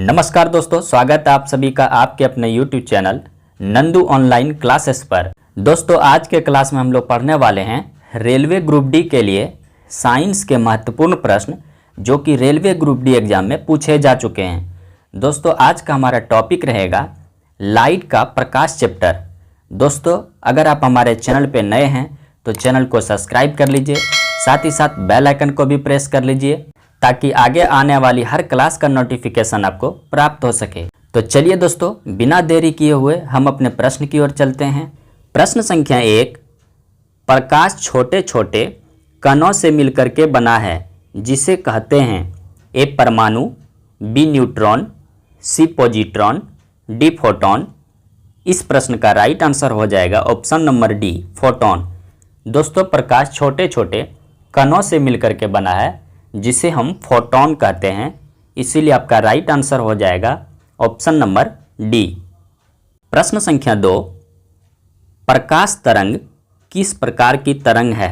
नमस्कार दोस्तों, स्वागत है आप सभी का आपके अपने YouTube channel Nandu online classes पर। दोस्तों आज के क्लास में हम लोग पढ़ने वाले हैं रेलवे ग्रुप डी के लिए साइंस के महत्वपूर्ण प्रश्न जो कि रेलवे ग्रुप डी एग्जाम में पूछे जा चुके हैं। दोस्तों आज का हमारा टॉपिक रहेगा लाइट का प्रकाश चैप्टर। दोस्तों अगर आप हमारे चैनल पर नए हैं तो चैनल को सब्सक्राइब कर लीजिए, साथ ही साथ बेल आइकन को भी प्रेस कर लीजिए ताकि आगे आने वाली हर क्लास का नोटिफिकेशन आपको प्राप्त हो सके। तो चलिए दोस्तों बिना देरी किए हुए हम अपने प्रश्न की ओर चलते हैं। प्रश्न संख्या 1, प्रकाश छोटे छोटे कणों से मिलकर के बना है जिसे कहते हैं ए परमाणु, बी न्यूट्रॉन, सी पॉजिट्रॉन, डी फोटोन। इस प्रश्न का राइट आंसर हो जाएगा ऑप्शन नंबर डी फोटोन। दोस्तों प्रकाश छोटे छोटे कणों से मिलकर के बना है जिसे हम फोटोन कहते हैं, इसीलिए आपका राइट आंसर हो जाएगा ऑप्शन नंबर डी। प्रश्न संख्या 2, प्रकाश तरंग किस प्रकार की तरंग है?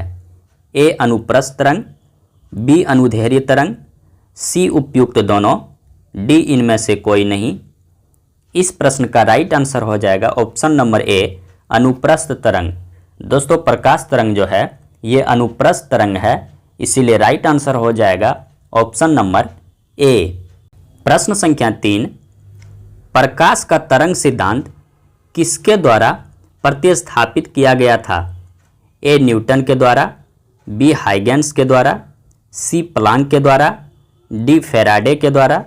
ए अनुप्रस्थ तरंग, बी अनुदैर्ध्य तरंग, सी उपयुक्त दोनों, डी इनमें से कोई नहीं। इस प्रश्न का राइट आंसर हो जाएगा ऑप्शन नंबर ए अनुप्रस्थ तरंग। दोस्तों प्रकाश तरंग जो है ये अनुप्रस्थ तरंग है, इसीलिए राइट आंसर हो जाएगा ऑप्शन नंबर ए। प्रश्न संख्या 3, प्रकाश का तरंग सिद्धांत किसके द्वारा प्रतिस्थापित किया गया था? ए न्यूटन के द्वारा, बी हाइगेंस के द्वारा, सी प्लांक के द्वारा, डी फैराडे के द्वारा।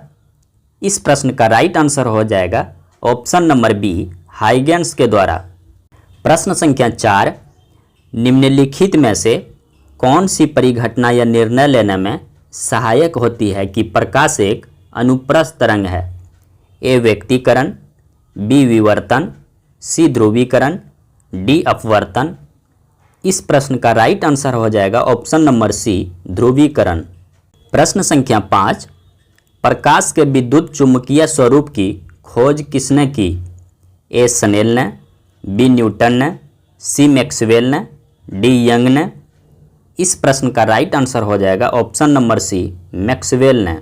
इस प्रश्न का राइट आंसर हो जाएगा ऑप्शन नंबर बी हाइगेंस के द्वारा। प्रश्न संख्या 4, निम्नलिखित में से कौन सी परिघटना या निर्णय लेने में सहायक होती है कि प्रकाश एक अनुप्रस्थ तरंग है? ए व्यक्तीकरण, बी विवर्तन, सी ध्रुवीकरण, डी अपवर्तन। इस प्रश्न का राइट आंसर हो जाएगा ऑप्शन नंबर सी ध्रुवीकरण। प्रश्न संख्या 5, प्रकाश के विद्युत चुम्बकीय स्वरूप की खोज किसने की? ए स्नेल ने, बी न्यूटन ने, सी मैक्सवेल ने, डी यंग ने। इस प्रश्न का राइट आंसर हो जाएगा ऑप्शन नंबर सी मैक्सवेल ने।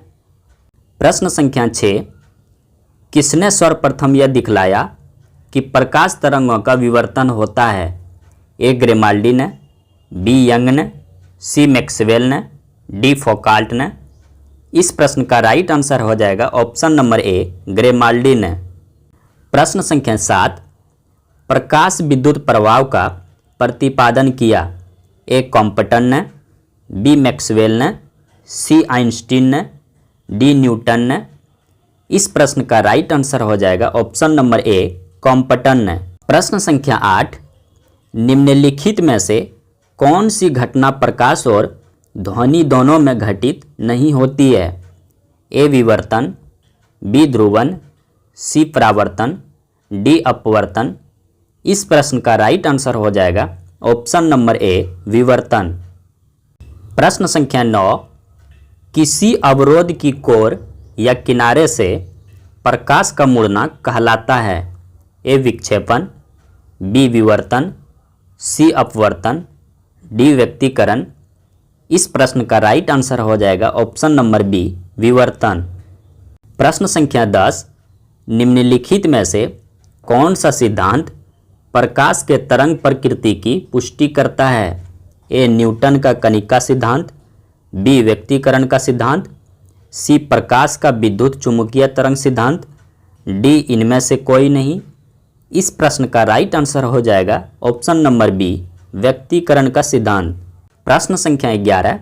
प्रश्न संख्या 6, किसने सर्वप्रथम यह दिखलाया कि प्रकाश तरंगों का विवर्तन होता है? ए ग्रेमाल्डी ने, बी यंग ने, सी मैक्सवेल ने, डी फोकाल्ट ने। इस प्रश्न का राइट आंसर हो जाएगा ऑप्शन नंबर ए ग्रेमाल्डी ने। प्रश्न संख्या 7, प्रकाश विद्युत प्रभाव का प्रतिपादन किया? ए कॉम्पटन ने, बी मैक्सवेल ने, सी आइंस्टीन ने, डी न्यूटन ने। इस प्रश्न का राइट आंसर हो जाएगा ऑप्शन नंबर ए कॉम्पटन ने। प्रश्न संख्या 8, निम्नलिखित में से कौन सी घटना प्रकाश और ध्वनि दोनों में घटित नहीं होती है? ए विवर्तन, बी ध्रुवन, सी परावर्तन, डी अपवर्तन। इस प्रश्न का राइट आंसर हो जाएगा ऑप्शन नंबर ए विवर्तन। प्रश्न संख्या 9, किसी अवरोध की कोर या किनारे से प्रकाश का मुड़ना कहलाता है? ए विक्षेपण, बी विवर्तन, सी अपवर्तन, डी व्यक्तीकरण। इस प्रश्न का राइट आंसर हो जाएगा ऑप्शन नंबर बी विवर्तन। प्रश्न संख्या 10, निम्नलिखित में से कौन सा सिद्धांत प्रकाश के तरंग प्रकृति की पुष्टि करता है? ए न्यूटन का कणिका सिद्धांत, बी व्यक्तीकरण का सिद्धांत, सी प्रकाश का विद्युत चुम्बकीय तरंग सिद्धांत, डी इनमें से कोई नहीं। इस प्रश्न का राइट आंसर हो जाएगा ऑप्शन नंबर बी व्यक्तीकरण का सिद्धांत। प्रश्न संख्या 11,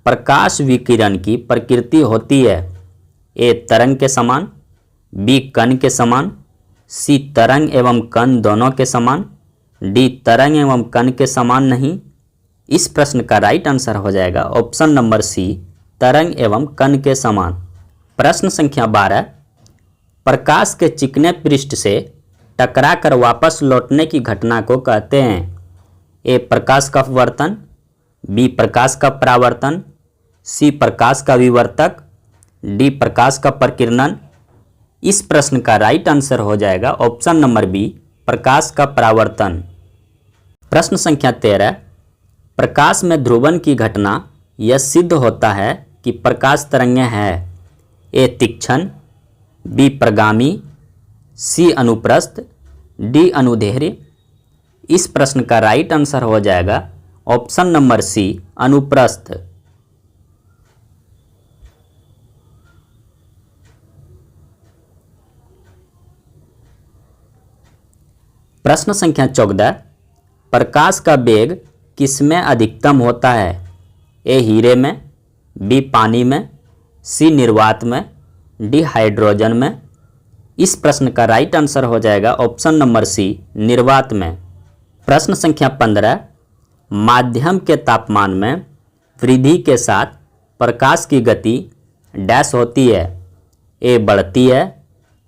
प्रकाश विकिरण की प्रकृति होती है? ए तरंग के समान, बी कण के समान, सी तरंग एवं कण दोनों के समान, डी तरंग एवं कण के समान नहीं। इस प्रश्न का राइट आंसर हो जाएगा ऑप्शन नंबर सी तरंग एवं कण के समान। प्रश्न संख्या 12, प्रकाश के चिकने पृष्ठ से टकरा कर वापस लौटने की घटना को कहते हैं? ए प्रकाश का अपवर्तन, बी प्रकाश का परावर्तन, सी प्रकाश का विवर्तक, डी प्रकाश का प्रकीर्णन। इस प्रश्न का राइट आंसर हो जाएगा ऑप्शन नंबर बी प्रकाश का परावर्तन। प्रश्न संख्या 13, प्रकाश में ध्रुवन की घटना यह सिद्ध होता है कि प्रकाश तरंगें हैं? ए तीक्ष्ण, बी प्रगामी, सी अनुप्रस्थ, डी अनुदैर्ध्य। इस प्रश्न का राइट आंसर हो जाएगा ऑप्शन नंबर सी अनुप्रस्थ। प्रश्न संख्या 14, प्रकाश का वेग किसमें अधिकतम होता है? ए हीरे में, बी पानी में, सी निर्वात में, डी हाइड्रोजन में। इस प्रश्न का राइट आंसर हो जाएगा ऑप्शन नंबर सी निर्वात में। प्रश्न संख्या 15, माध्यम के तापमान में वृद्धि के साथ प्रकाश की गति डैश होती है? ए बढ़ती है,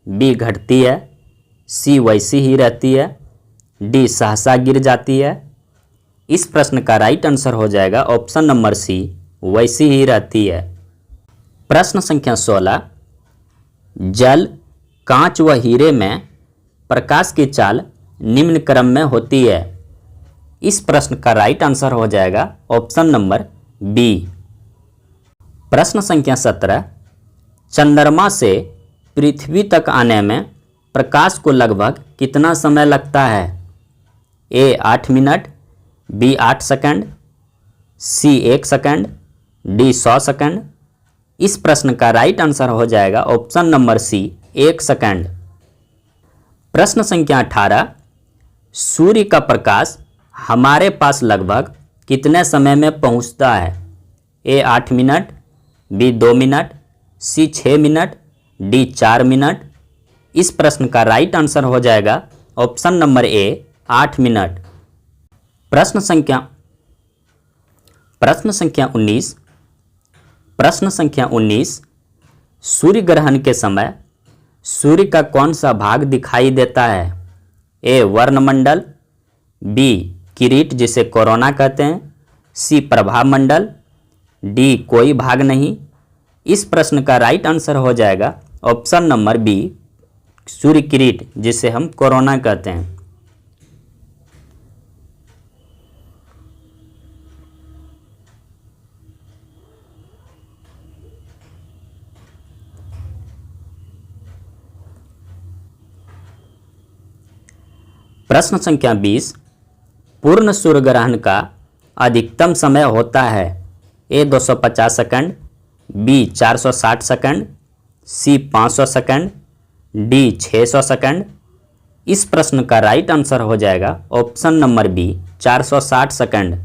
बी घटती है, सी वैसी ही रहती है, डी सहसा गिर जाती है। इस प्रश्न का राइट आंसर हो जाएगा ऑप्शन नंबर सी वैसी ही रहती है। प्रश्न संख्या 16, जल, कांच व हीरे में प्रकाश की चाल निम्न क्रम में होती है। इस प्रश्न का राइट आंसर हो जाएगा ऑप्शन नंबर बी। प्रश्न संख्या 17, चंद्रमा से पृथ्वी तक आने में प्रकाश को लगभग कितना समय लगता है? ए 8 मिनट, बी 8 सेकंड, सी 1 सेकंड, डी 100 सेकंड। इस प्रश्न का राइट आंसर हो जाएगा ऑप्शन नंबर सी 1 सेकंड। प्रश्न संख्या 18, सूर्य का प्रकाश हमारे पास लगभग कितने समय में पहुंचता है? ए 8 मिनट, बी 2 मिनट, सी 6 मिनट, डी 4 मिनट। इस प्रश्न का राइट आंसर हो जाएगा ऑप्शन नंबर ए 8 मिनट। प्रश्न संख्या 19, सूर्य ग्रहण के समय सूर्य का कौन सा भाग दिखाई देता है? ए वर्णमंडल, बी किरीट जिसे कोरोना कहते हैं, सी प्रभामंडल, डी कोई भाग नहीं। इस प्रश्न का राइट आंसर हो जाएगा ऑप्शन नंबर बी सूर्य किरीट जिसे हम कोरोना कहते हैं। प्रश्न संख्या 20, पूर्ण सूर्य ग्रहण का अधिकतम समय होता है? ए 250 सेकंड, बी 460 सेकंड, सी 500 सेकंड, डी 600 सेकंड। इस प्रश्न का राइट आंसर हो जाएगा ऑप्शन नंबर बी 460 सेकंड।